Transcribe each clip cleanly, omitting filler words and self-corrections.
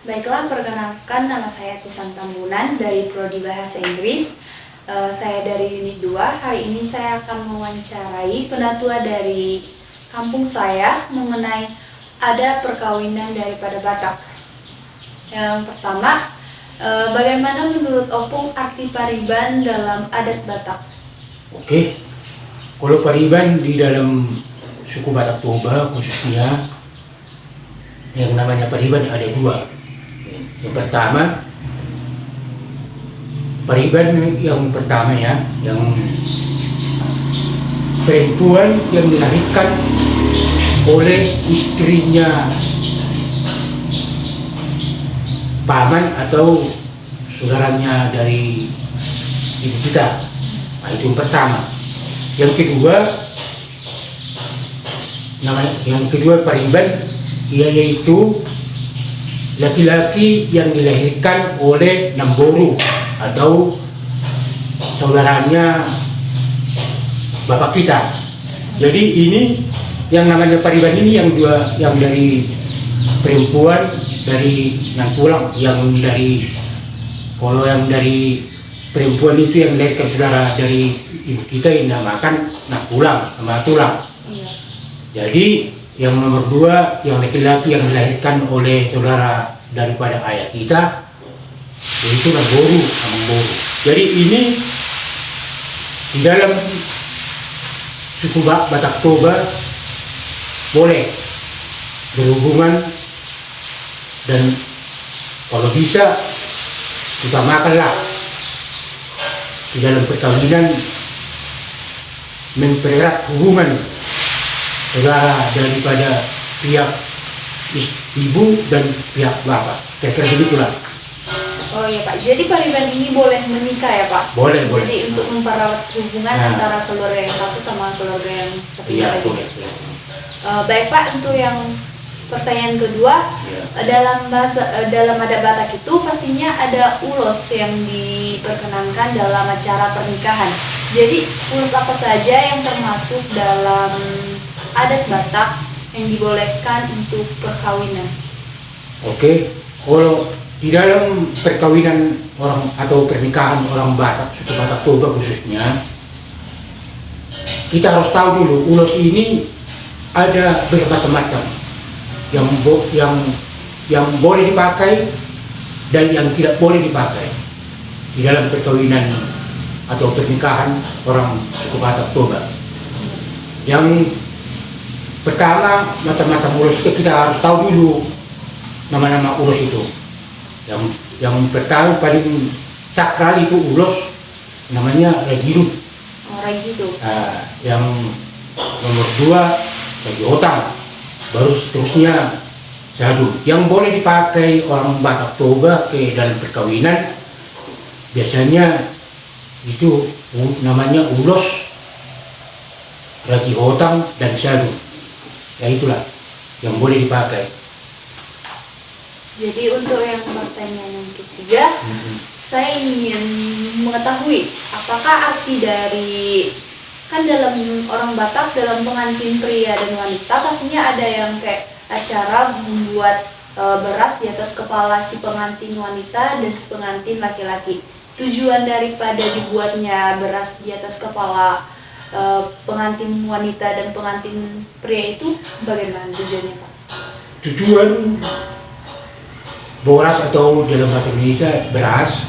Baiklah, perkenalkan nama saya Tisan Tambunan dari Prodi Bahasa Inggris. Saya dari Unit 2. Hari ini saya akan mewawancarai penatua dari kampung saya mengenai adat perkawinan daripada Batak. Yang pertama, bagaimana menurut Opung arti pariban dalam adat Batak? Oke, kalau pariban di dalam suku Batak Toba khususnya, yang namanya pariban ada dua. Yang pertama, pariban yang pertama ya, yang perempuan yang dilahirkan oleh istrinya paman atau saudaranya dari ibu kita. Nah, itu yang pertama. Yang kedua pariban yaitu laki-laki yang dilahirkan oleh Namboru atau saudaranya bapak kita. Jadi ini yang namanya pariban ini yang dari perempuan dari Nangtulang, kalau yang dari perempuan itu yang dilahirkan saudara dari ibu kita yang dinamakan Nangtulang, nama tulang. Jadi yang nomor dua, yang laki-laki yang dilahirkan oleh saudara daripada ayah kita, yaitu Namboru. Jadi ini di dalam suku Batak Toba boleh berhubungan, dan kalau bisa utamakanlah di dalam perkawinan mempererat hubungan saudara daripada pihak ibu dan pihak bapak, kira-kira begitulah. Oh iya Pak, jadi pariban ini boleh menikah ya Pak? Boleh. Jadi untuk mempererat hubungan antara keluarga yang satu sama keluarga yang satu lagi. Boleh. Baik Pak, untuk yang pertanyaan kedua, dalam adat Batak itu pastinya ada ulos yang diperkenankan dalam acara pernikahan. Jadi ulos apa saja yang termasuk dalam adat Batak yang dibolehkan untuk perkawinan? Oke, kalau di dalam perkawinan orang atau pernikahan orang Batak, suku Batak Toba khususnya, kita harus tahu dulu ulos ini ada bermacam-macam, yang boleh dipakai dan yang tidak boleh dipakai di dalam perkawinan atau pernikahan orang suku Batak Toba. Yang pertama, macam-macam ulos kita harus tahu dulu nama-nama ulos itu. Yang pertama paling sakral itu ulos namanya Ragidu. Ragidu. Yang nomor dua Ragi Hotang, baru seterusnya Sadu. Yang boleh dipakai orang Batak Toba ke dalam perkawinan biasanya itu namanya ulos, Ragi Hotang dan Sadu. Ya itulah yang boleh dipakai. Jadi untuk yang pertanyaan yang ketiga, saya ingin mengetahui apakah arti dari, kan dalam orang Batak, dalam pengantin pria dan wanita pastinya ada yang kayak acara membuat beras di atas kepala si pengantin wanita dan si pengantin laki-laki. Tujuan daripada dibuatnya beras di atas kepala pengantin wanita dan pengantin pria itu bagaimana tujuannya Pak? Tujuan boras atau dalam bahasa Indonesia beras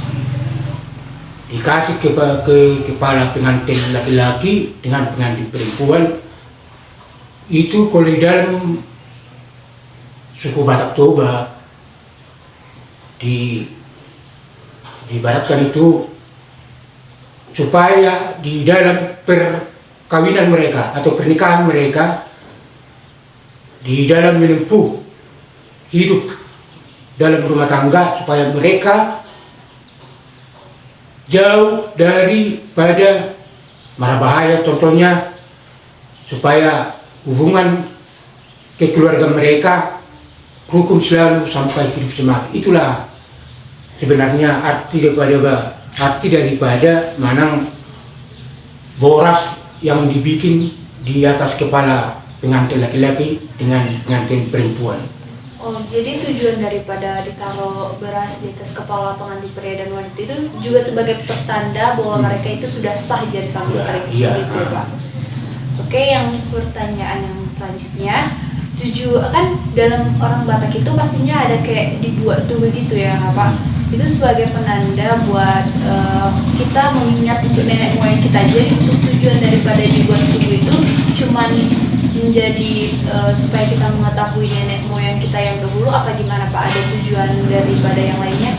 dikasih ke kepala pengantin laki-laki dengan pengantin perempuan itu kalau di dalam suku Batak Toba dibaratkan itu supaya di dalam perkawinan mereka atau pernikahan mereka di dalam menempuh hidup dalam rumah tangga supaya mereka jauh daripada mara bahaya, contohnya supaya hubungan kekeluarga mereka hukum selalu sampai hidup semati. Itulah sebenarnya arti daripada manang boras yang dibikin di atas kepala pengantin laki-laki dengan pengantin perempuan. Oh, jadi tujuan daripada ditaruh beras di atas kepala pengantin pria dan wanita itu juga sebagai pertanda bahwa mereka itu sudah sah jadi suami istri, Iya. gitu ya Pak. Oke, yang pertanyaan yang selanjutnya, kan dalam orang Batak itu pastinya ada kayak dibuat tubuh gitu ya Pak. Itu sebagai penanda buat kita mengingat untuk nenek moyang kita. Jadi untuk tujuan daripada dibuat tubuh itu cuman menjadi supaya kita mengetahui nenek moyang kita yang dahulu, apa gimana Pak? Ada tujuan daripada yang lainnya?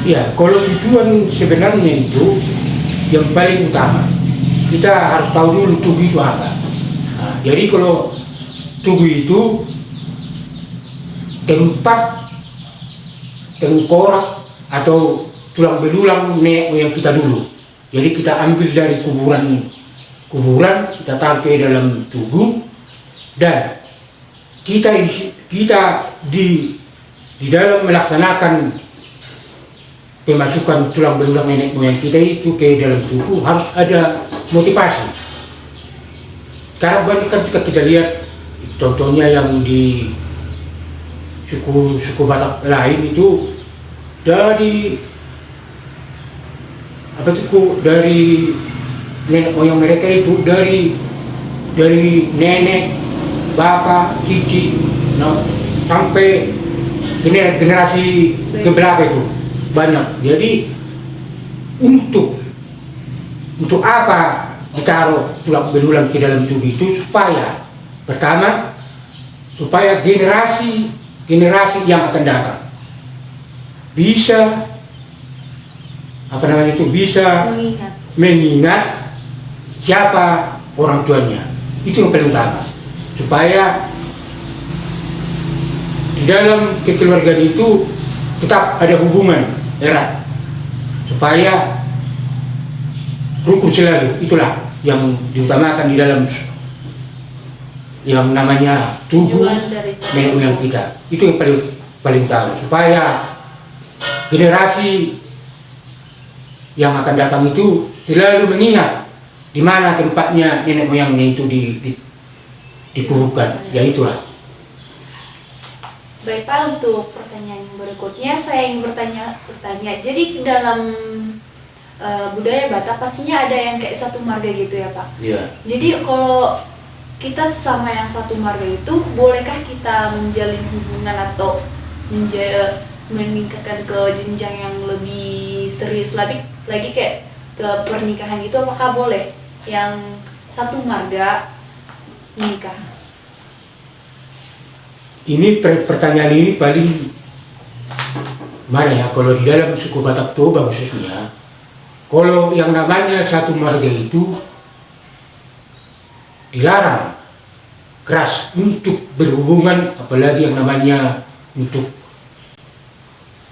Ya, kalau tujuan sebenarnya itu yang paling utama, kita harus tahu dulu tubuh itu apa. Nah, jadi kalau tubuh itu tempat tengkorak atau tulang belulang nenek moyang kita dulu. Jadi kita ambil dari kuburan kita taruh ke dalam tubuh, dan kita di dalam melaksanakan pemasukan tulang belulang nenek moyang kita itu ke dalam tubuh harus ada motivasi. Karena banyak kan kita lihat contohnya yang di suku Batak lain itu dari nenek moyang mereka itu dari nenek, bapak, cici, sampai generasi keberapa itu banyak. Jadi untuk apa ditaruh tulang belulang ke dalam tubuh itu? Supaya pertama, supaya generasi yang akan datang bisa bisa mengingat siapa orang tuanya. Itu yang paling utama, supaya di dalam kekeluargaan itu tetap ada hubungan erat, supaya rukun selalu. Itulah yang diutamakan di dalam yang namanya tubuh nenek moyang kita. Itu yang paling utama, supaya generasi yang akan datang itu selalu mengingat di mana tempatnya nenek moyangnya itu dikuburkan. Ya itulah. Baik Pak, untuk pertanyaan yang berikutnya saya ingin bertanya. Jadi dalam budaya Batak pastinya ada yang kayak satu marga gitu ya Pak? Iya. Jadi kalau kita sesama yang satu marga itu, bolehkah kita menjalin hubungan atau meningkatkan ke jenjang yang lebih serius lagi kayak ke pernikahan itu? Apakah boleh yang satu marga menikah? Ini pertanyaan ini paling mana ya, kalau di dalam suku Batak Toba khususnya, kalau yang namanya satu marga itu dilarang keras untuk berhubungan, apalagi yang namanya untuk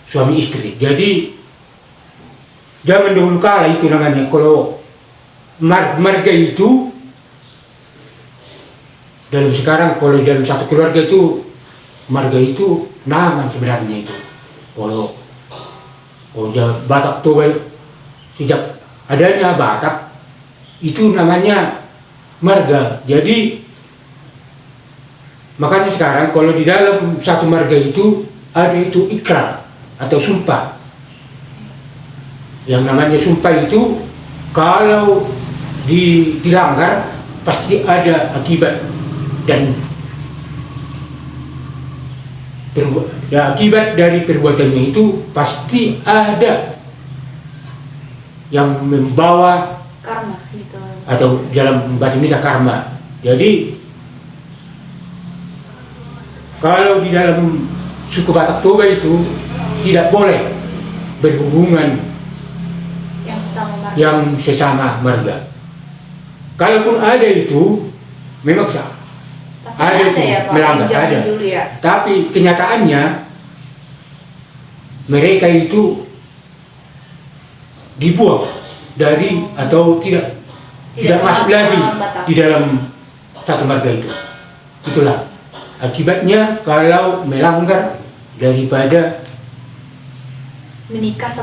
suami istri. Jadi zaman dahulu kala itu namanya, kalau marga itu dalam sekarang, kalau dalam satu keluarga itu marga itu nama sebenarnya itu. Kalau Batak Toba sejak adanya Batak itu namanya marga. Jadi makanya sekarang kalau di dalam satu marga itu ada itu ikrar atau sumpah. Yang namanya sumpah itu kalau dilanggar pasti ada akibat, dan akibat dari perbuatannya itu pasti ada yang membawa Karma gitu. atau dalam bahasa Indonesia karma. Jadi kalau di dalam suku Batak Toba itu tidak boleh berhubungan yang sesama marga. Kalaupun ada itu memang sah. Ada itu ya, Pak, melanggar, ada. dulu ya. Tapi kenyataannya mereka itu dibuang dari atau tidak masuk lagi di dalam satu marga itu. Itulah akibatnya kalau melanggar daripada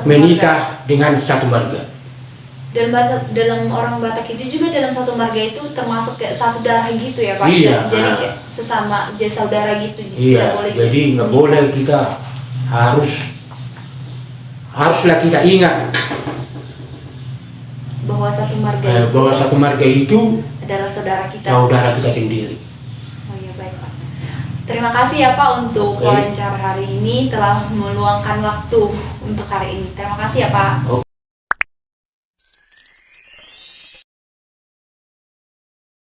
menikah dengan satu marga. dalam orang Batak itu juga dalam satu marga itu termasuk kayak satu darah gitu ya Pak. Iya. Jadi kayak sesama saudara gitu. Iya, jadi nggak boleh kita haruslah kita ingat bahwa satu marga itu adalah saudara kita. saudara kita sendiri. Oh iya, baik Pak. Terima kasih ya Pak untuk wawancara hari ini, telah meluangkan waktu untuk hari ini. Terima kasih ya Pak.